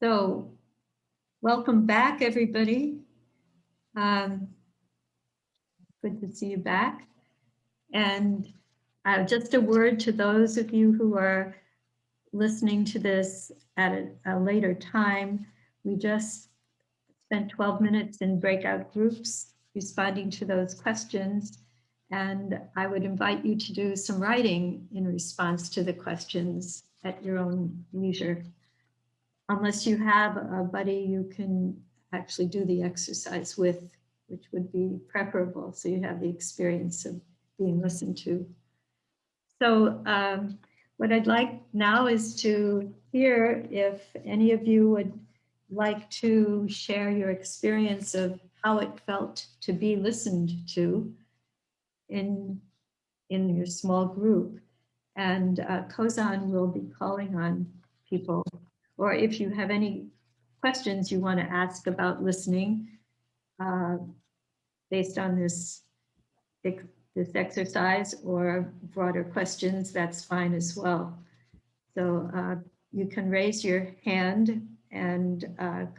So, welcome back, everybody. Um, Good to see you back. And just a word to those of you who are listening to this at a later time. We just spent 12 minutes in breakout groups responding to those questions. And I would invite you to do some writing in response to the questions at your own leisure. Unless you have a buddy you can actually do the exercise with, which would be preferable, so you have the experience of being listened to. So what I'd like now is to hear if any of you would like to share your experience of how it felt to be listened to in your small group. And Kozan will be calling on people, or if you have any questions you want to ask about listening uh, based on this exercise, or broader questions, that's fine as well. So you can raise your hand and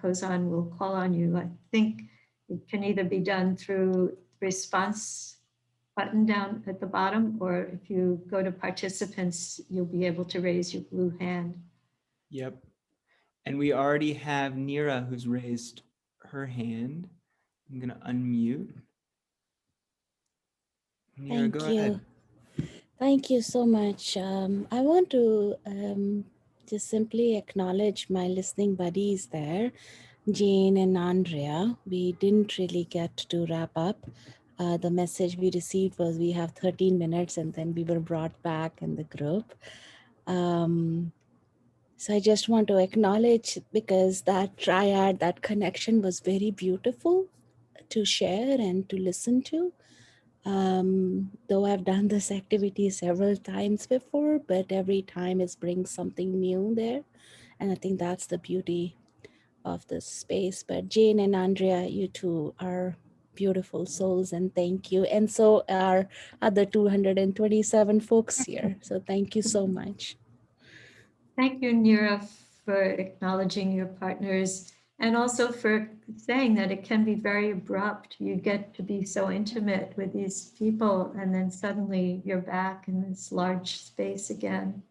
Kozan will call on you. I think it can either be done through response button down at the bottom, or if you go to participants, you'll be able to raise your blue hand. Yep. And we already have Neera who's raised her hand. I'm going to unmute. Neera, go ahead. Thank you so much. I want to just simply acknowledge my listening buddies there, Jane and Andrea. We didn't really get to wrap up. The message we received was we have 13 minutes and then we were brought back in the group. So I just want to acknowledge, because that triad, that connection was very beautiful to share and to listen to. Though I've done this activity several times before, but every time it brings something new there. And I think that's the beauty of this space. But Jane and Andrea, you two are beautiful souls, and thank you. And so are other 227 folks here. So thank you so much. Thank you, Neera, for acknowledging your partners, and also for saying that it can be very abrupt. You get to be so intimate with these people, and then suddenly you're back in this large space again,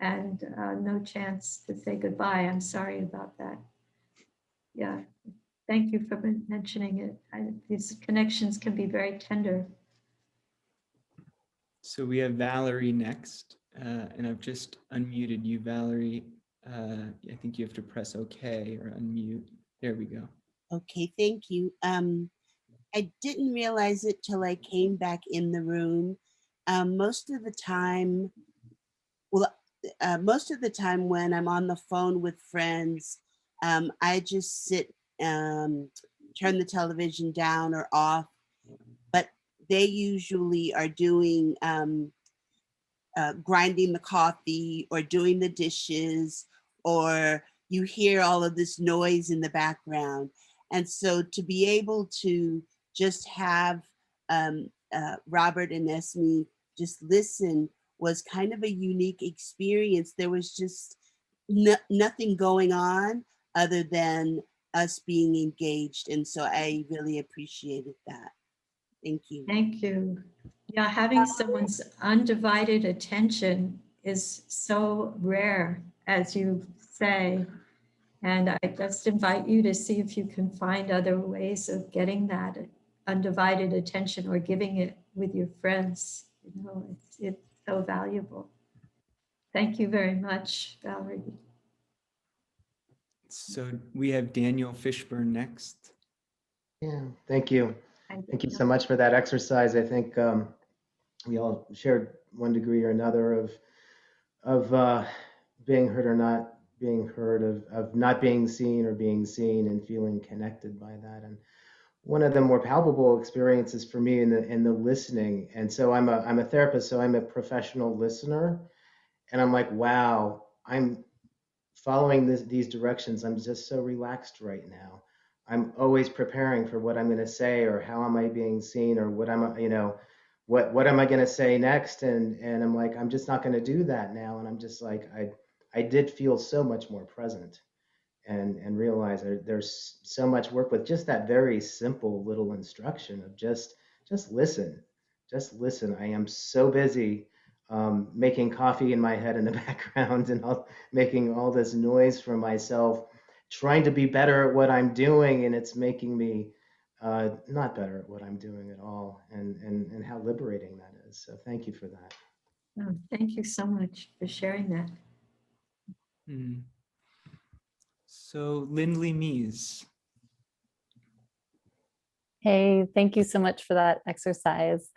and no chance to say goodbye. I'm sorry about that. Yeah, thank you for mentioning it. These connections can be very tender. So we have Valerie next, and I've just unmuted you, Valerie. I think you have to press OK or unmute. There we go. Okay, thank you. I didn't realize it till I came back in the room. Most of the time when I'm on the phone with friends, I just sit, turn the television down or off, but they usually are doing grinding the coffee or doing the dishes, or you hear all of this noise in the background. And so to be able to just have Robert and Esme just listen was kind of a unique experience. There was just nothing going on other than us being engaged. And so I really appreciated that. Thank you. Thank you. Yeah, having someone's undivided attention is so rare, as you say. And I just invite you to see if you can find other ways of getting that undivided attention, or giving it with your friends. You know, it's so valuable. Thank you very much, Valerie. So we have Daniel Fishburne next. Yeah, thank you. Thank you so much for that exercise. I think we all shared one degree or another of being heard or not being heard, of not being seen or being seen, and feeling connected by that. And one of the more palpable experiences for me in the listening. And so I'm a therapist, so I'm a professional listener, and I'm like, wow, I'm following these directions. I'm just so relaxed right now. I'm always preparing for what I'm going to say, or how am I being seen, or what what am I going to say next? And I'm like, I'm just not going to do that now. And I'm just like, I did feel so much more present. and realize there's so much work with just that very simple little instruction of just listen. Just listen. I am so busy making coffee in my head in the background and making all this noise for myself, trying to be better at what I'm doing, and it's making me not better at what I'm doing at all, and how liberating that is. So thank you for that. Oh, thank you so much for sharing that. Hmm. So Lindley Mees. Hey, thank you so much for that exercise.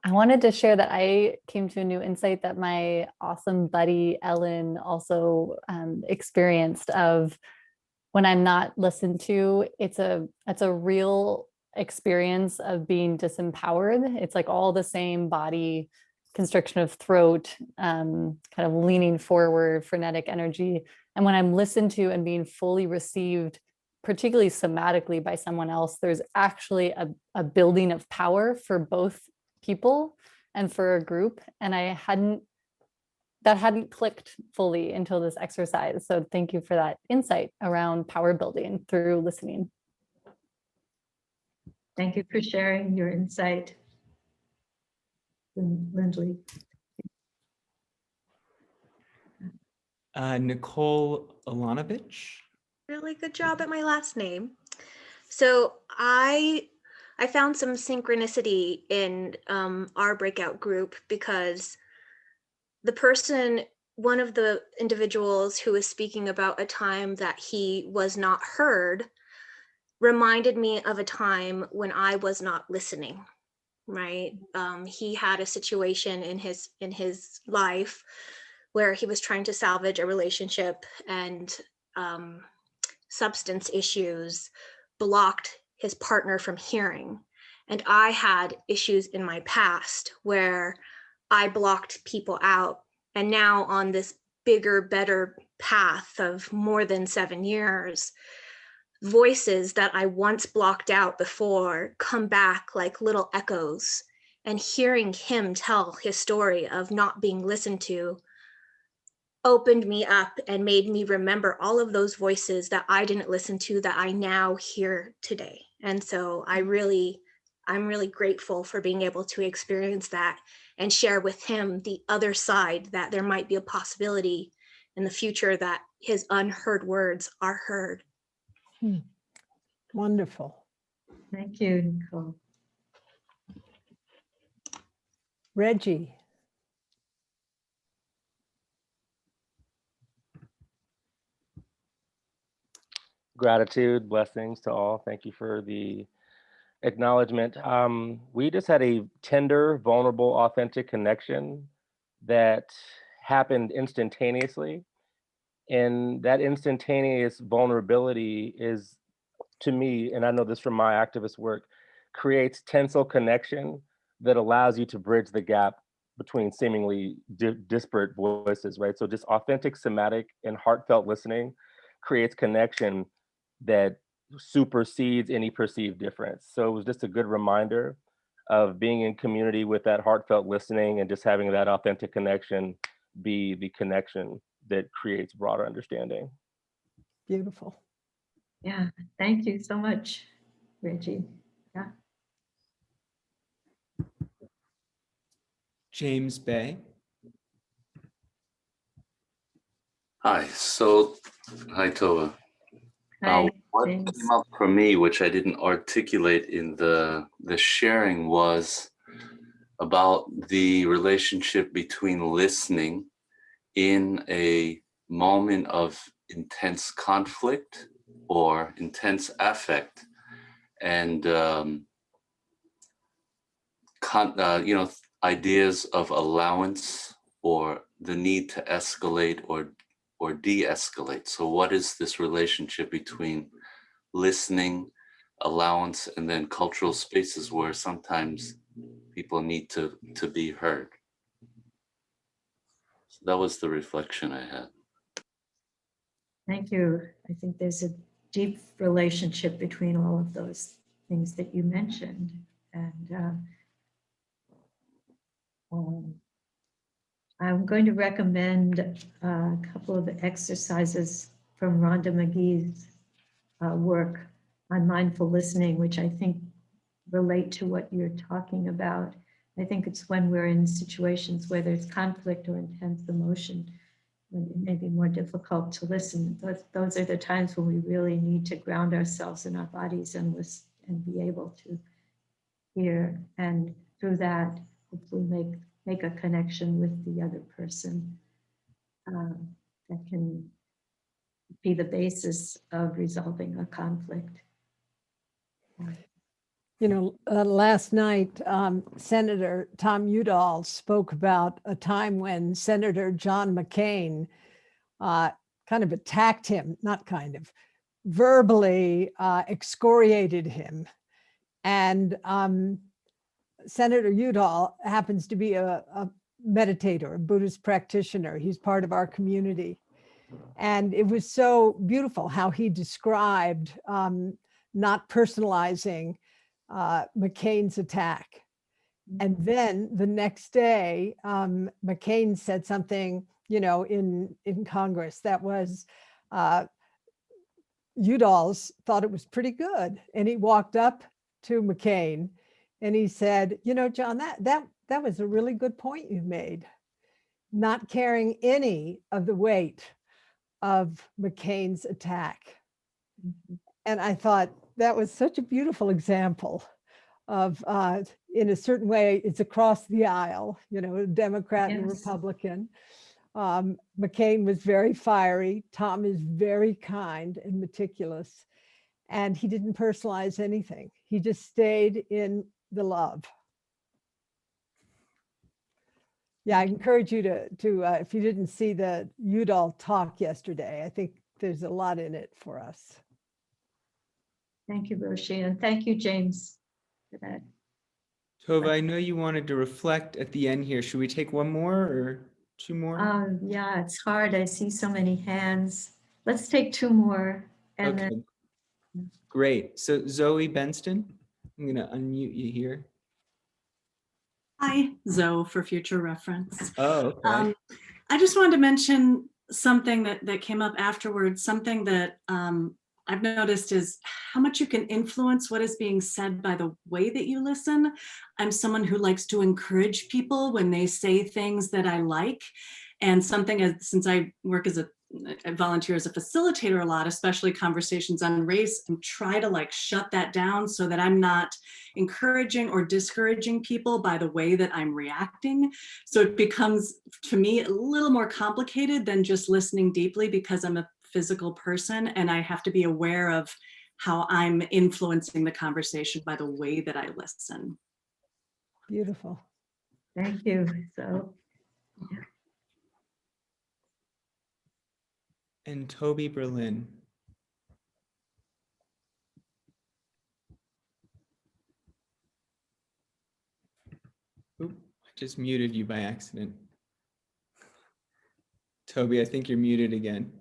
I wanted to share that I came to a new insight that my awesome buddy Ellen also experienced of when I'm not listened to, it's a real experience of being disempowered. It's like all the same body constriction of throat, kind of leaning forward, frenetic energy. And when I'm listened to and being fully received, particularly somatically by someone else, there's actually a building of power for both people and for a group. And that hadn't clicked fully until this exercise. So thank you for that insight around power building through listening. Thank you for sharing your insight, Lindley. Nicole Alanovich. Really good job at my last name. So I found some synchronicity in our breakout group because one of the individuals who was speaking about a time that he was not heard reminded me of a time when I was not listening, right? He had a situation in his life where he was trying to salvage a relationship, and substance issues blocked his partner from hearing. And I had issues in my past where I blocked people out. And now on this bigger, better path of more than 7 years, voices that I once blocked out before come back like little echoes. And hearing him tell his story of not being listened to opened me up and made me remember all of those voices that I didn't listen to that I now hear today. And so I'm really grateful for being able to experience that and share with him the other side, that there might be a possibility in the future that his unheard words are heard. Wonderful. Thank you, Nicole. Reggie. Gratitude, blessings to all. Thank you for the acknowledgement. We just had a tender, vulnerable, authentic connection that happened instantaneously. And that instantaneous vulnerability is, to me, and I know this from my activist work, creates tensile connection that allows you to bridge the gap between seemingly disparate voices, right? So just authentic, somatic, and heartfelt listening creates connection that supersedes any perceived difference. So it was just a good reminder of being in community with that heartfelt listening and just having that authentic connection be the connection that creates broader understanding. Beautiful. Yeah, thank you so much, Reggie. Yeah. James Bay. Hi, hi Tova. Hi, What James. came up for me, which I didn't articulate in the sharing, was about the relationship between listening in a moment of intense conflict or intense affect, and ideas of allowance or the need to escalate or de-escalate. So what is this relationship between listening, allowance, and then cultural spaces where sometimes people need to be heard? So that was the reflection I had. Thank you. I think there's a deep relationship between all of those things that you mentioned. And I'm going to recommend a couple of exercises from Rhonda McGee's work on mindful listening, which I think relate to what you're talking about. I think it's when we're in situations where there's conflict or intense emotion, when it may be more difficult to listen. Those are the times when we really need to ground ourselves in our bodies and listen and be able to hear, and through that, hopefully make a connection with the other person that can be the basis of resolving a conflict. You know, last night, Senator Tom Udall spoke about a time when Senator John McCain kind of attacked him, not kind of, verbally excoriated him. And Senator Udall happens to be a meditator, a Buddhist practitioner. He's part of our community. And it was so beautiful how he described not personalizing McCain's attack. And then the next day, McCain said something, you know, in Congress that was, Udall's thought it was pretty good. And he walked up to McCain and he said, you know, John, that was a really good point you made, not carrying any of the weight of McCain's attack. And I thought that was such a beautiful example of, in a certain way, it's across the aisle, you know, Democrat and Republican. McCain was very fiery. Tom is very kind and meticulous. And he didn't personalize anything. He just stayed in the love. Yeah, I encourage you to if you didn't see the Udall talk yesterday, I think there's a lot in it for us. Thank you, Roshi, and thank you, James, for that. Tova, I know you wanted to reflect at the end here. Should we take one more or two more? Yeah, it's hard. I see so many hands. Let's take two more. And Okay, then great. So Zoe Benston, I'm gonna unmute you here. Hi, Zoe, for future reference. Oh, okay. I just wanted to mention something that came up afterwards, something that I've noticed is how much you can influence what is being said by the way that you listen. I'm someone who likes to encourage people when they say things that I like. And something, since I work as I volunteer as a facilitator a lot, especially conversations on race, and try to like shut that down so that I'm not encouraging or discouraging people by the way that I'm reacting. So it becomes, to me, a little more complicated than just listening deeply, because I'm a physical person and I have to be aware of how I'm influencing the conversation by the way that I listen. Beautiful. thank you. So, And Toby Berlin. Oop, I just muted you by accident. Toby, I think you're muted again.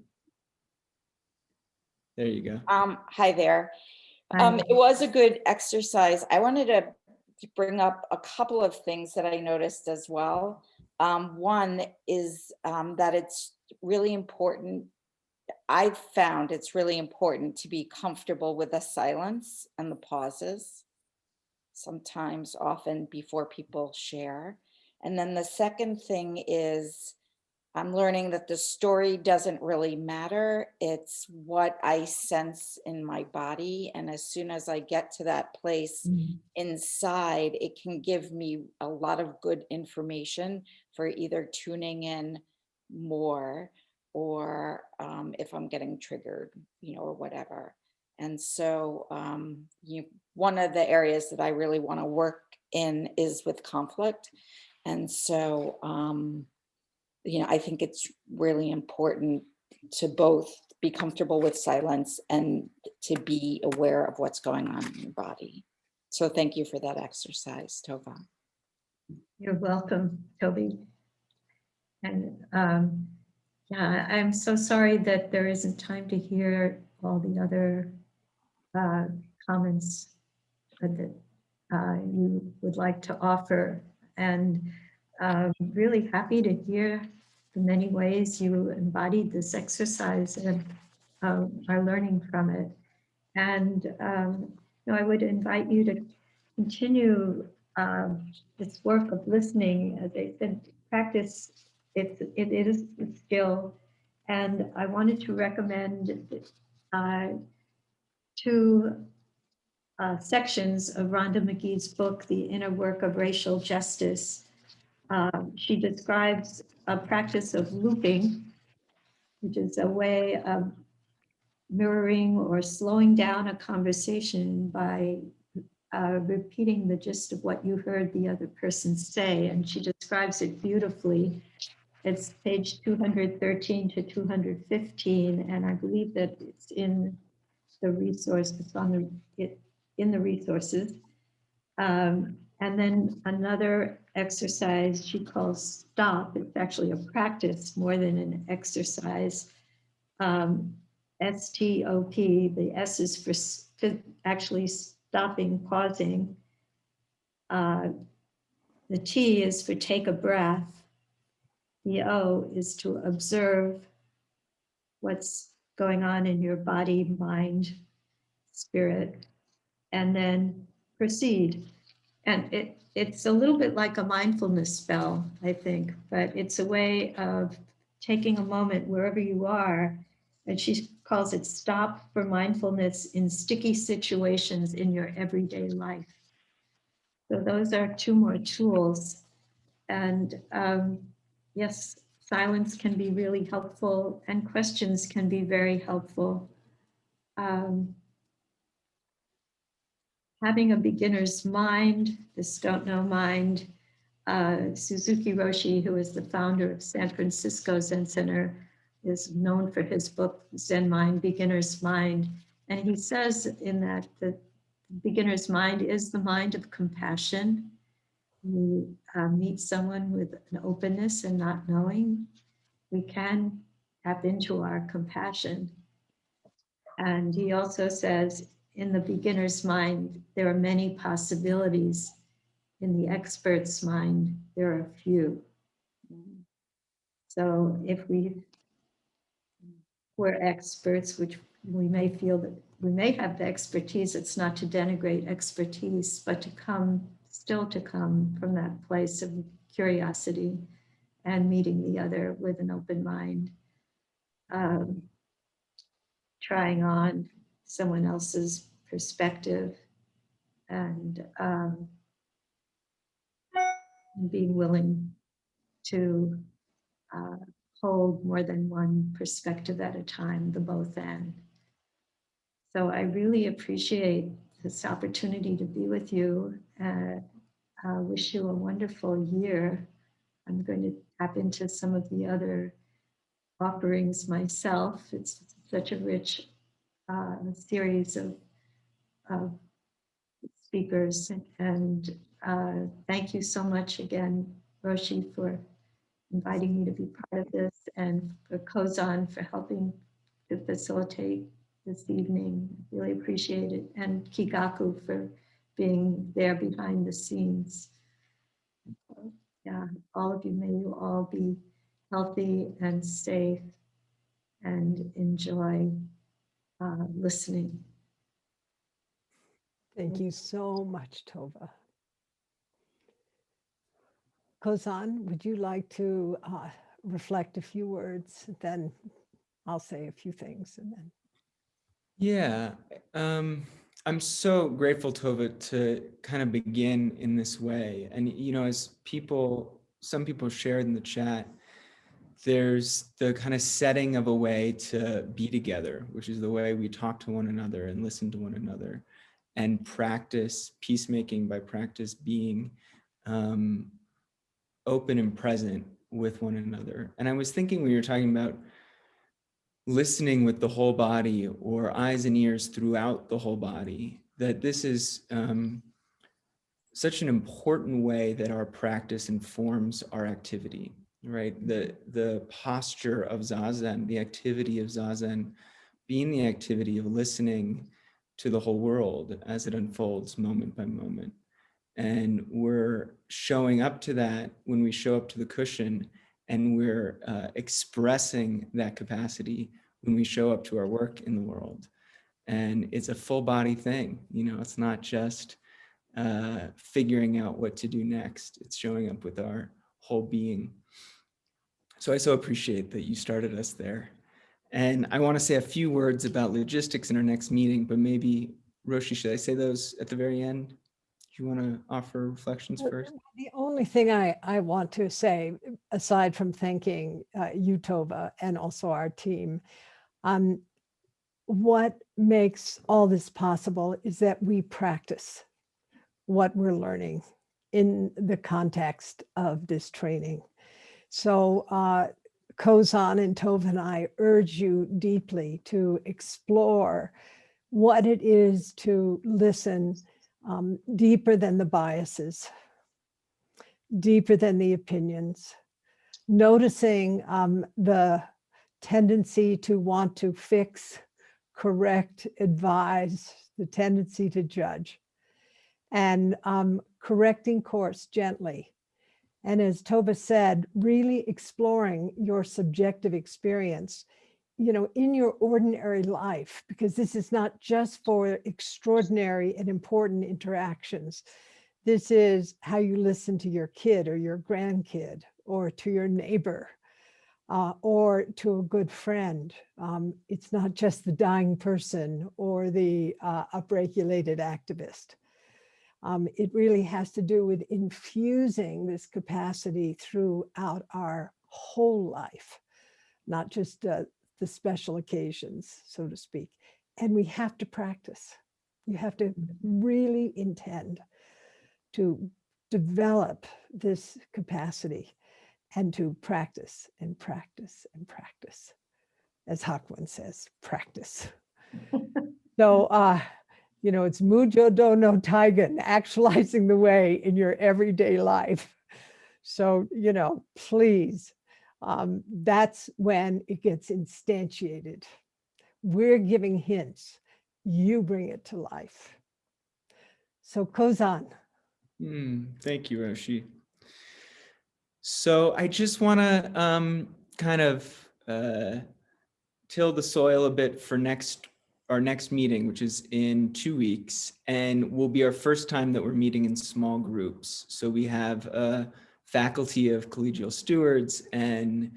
There you go. Hi there. It was a good exercise. I wanted to bring up a couple of things that I noticed as well. One is that it's really important. I've found it's really important to be comfortable with the silence and the pauses, sometimes, often before people share. And then the second thing is I'm learning that the story doesn't really matter. It's what I sense in my body. And as soon as I get to that place inside, it can give me a lot of good information for either tuning in more or if I'm getting triggered, you know, or whatever. And so one of the areas that I really want to work in is with conflict. And so, you know, I think it's really important to both be comfortable with silence and to be aware of what's going on in your body. So thank you for that exercise, Tova. you're welcome, Toby. And yeah, I'm so sorry that there isn't time to hear all the other comments that you would like to offer. And really happy to hear the many ways you embodied this exercise. And are learning from it. And I would invite you to continue this work of listening. As I said, practice, it is a skill. And I wanted to recommend two sections of Rhonda McGee's book, The Inner Work of Racial Justice. She describes a practice of looping, which is a way of mirroring or slowing down a conversation by repeating the gist of what you heard the other person say. And she describes it beautifully. It's page 213 to 215, and I believe that it's in the resource, it's on in the resources. And then another exercise she calls stop. It's actually a practice more than an exercise. STOP, the S is for actually stopping, pausing. The T is for take a breath. The O is to observe what's going on in your body, mind, spirit, and then proceed. And it's a little bit like a mindfulness spell, I think, but it's a way of taking a moment wherever you are. And she calls it stop for mindfulness in sticky situations in your everyday life. So those are two more tools. And yes, silence can be really helpful and questions can be very helpful. Having a beginner's mind, this don't know mind. Suzuki Roshi, who is the founder of San Francisco Zen Center, is known for his book, Zen Mind, Beginner's Mind. And he says in that the beginner's mind is the mind of compassion. You meet someone with an openness and not knowing, we can tap into our compassion. And he also says, in the beginner's mind, there are many possibilities. In the expert's mind, there are few. So if we're experts, which we may feel that we may have the expertise, it's not to denigrate expertise, but to come from that place of curiosity and meeting the other with an open mind, trying on someone else's perspective, and being willing to hold more than one perspective at a time, the both and. So I really appreciate this opportunity to be with you. Wish you a wonderful year. I'm going to tap into some of the other offerings myself. It's such a rich series of speakers. And thank you so much again, Roshi, for inviting me to be part of this, and for Kozan for helping to facilitate this evening. Really appreciate it. And Kigaku for being there behind the scenes. Yeah, all of you, may you all be healthy and safe and enjoy listening. Thank you so much, Tova. Kozan, would you like to reflect a few words? Then I'll say a few things and then. Yeah, I'm so grateful, Tova, to kind of begin in this way. And, as some people shared in the chat, there's the kind of setting of a way to be together, which is the way we talk to one another and listen to one another and practice peacemaking by practice being open and present with one another. And I was thinking when you were talking about listening with the whole body or eyes and ears throughout the whole body, that this is such an important way that our practice informs our activity, right? The posture of Zazen, the activity of Zazen, being the activity of listening to the whole world as it unfolds moment by moment. And we're showing up to that when we show up to the cushion, and we're expressing that capacity when we show up to our work in the world. And it's a full body thing. It's not just figuring out what to do next. It's showing up with our whole being. So I so appreciate that you started us there. And I want to say a few words about logistics in our next meeting, but maybe, Roshi, should I say those at the very end? Do you want to offer reflections first? The only thing I want to say, aside from thanking you, Tova, and also our team, what makes all this possible is that we practice what we're learning in the context of this training. So Kozan and Tova and I urge you deeply to explore what it is to listen deeper than the biases, deeper than the opinions, noticing the tendency to want to fix, correct, advise, the tendency to judge, and correcting course gently. And as Tova said, really exploring your subjective experience, in your ordinary life, because this is not just for extraordinary and important interactions. This is how you listen to your kid or your grandkid or to your neighbor or to a good friend. It's not just the dying person or the upregulated activist. It really has to do with infusing this capacity throughout our whole life, not just the special occasions, so to speak. And we have to practice. You have to really intend to develop this capacity and to practice and practice and practice. As Hakuin says, practice. So, it's Mujo Do no Taigen, actualizing the way in your everyday life. So, please, that's when it gets instantiated. We're giving hints. You bring it to life. So, Kozan. Thank you, Roshi. So I just want to kind of till the soil a bit for our next meeting, which is in 2 weeks, and will be our first time that we're meeting in small groups. So we have a faculty of collegial stewards, and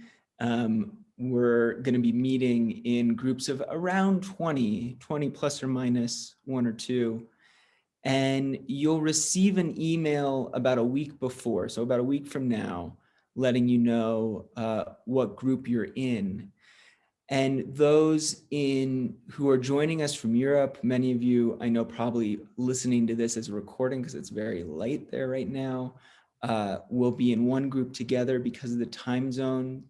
we're going to be meeting in groups of around 20 plus or minus 1 or 2. And you'll receive an email about a week before, so about a week from now, letting you know what group you're in. And those who are joining us from Europe, many of you I know probably listening to this as a recording because it's very late there right now, will be in one group together because of the time zone.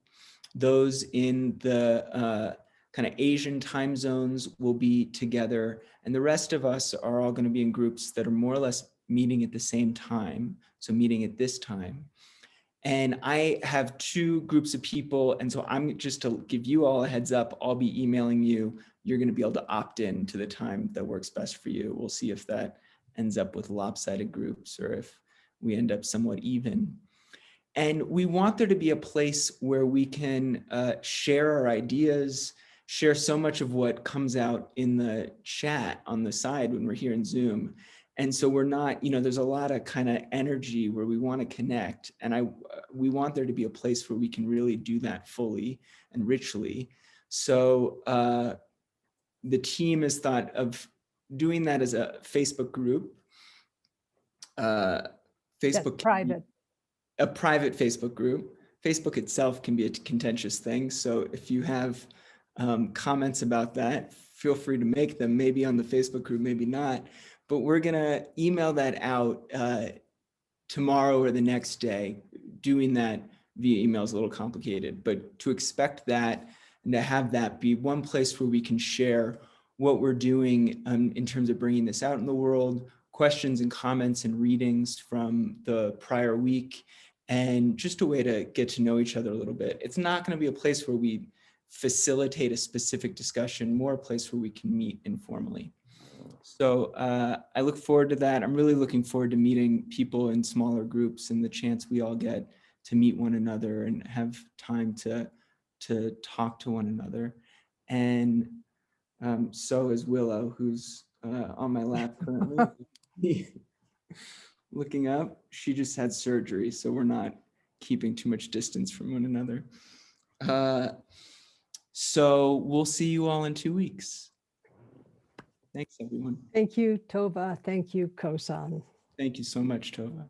Those in the kind of Asian time zones will be together, and the rest of us are all going to be in groups that are more or less meeting at the same time, so meeting at this time. And I have 2 groups of people, and so I'm just to give you all a heads up, I'll be emailing you. You're going to be able to opt in to the time that works best for you. We'll see if that ends up with lopsided groups or if we end up somewhat even. And we want there to be a place where we can share our ideas, share so much of what comes out in the chat on the side when we're here in Zoom. And so we're not, there's a lot of kind of energy where we want to connect. And we want there to be a place where we can really do that fully and richly. So the team has thought of doing that as a Facebook group. Facebook private. A private Facebook group. Facebook itself can be a contentious thing. So if you have comments about that, feel free to make them, maybe on the Facebook group, maybe not. But we're going to email that out tomorrow or the next day. Doing that via email is a little complicated, but to expect that and to have that be one place where we can share what we're doing in terms of bringing this out in the world, questions and comments and readings from the prior week, and just a way to get to know each other a little bit. It's not going to be a place where we facilitate a specific discussion, more a place where we can meet informally. So I look forward to that. I'm really looking forward to meeting people in smaller groups and the chance we all get to meet one another and have time to talk to one another. And so is Willow, who's on my lap currently. Looking up. She just had surgery, so we're not keeping too much distance from one another. So we'll see you all in 2 weeks. Thanks, everyone. Thank you, Tova. Thank you, Kosan. Thank you so much, Tova.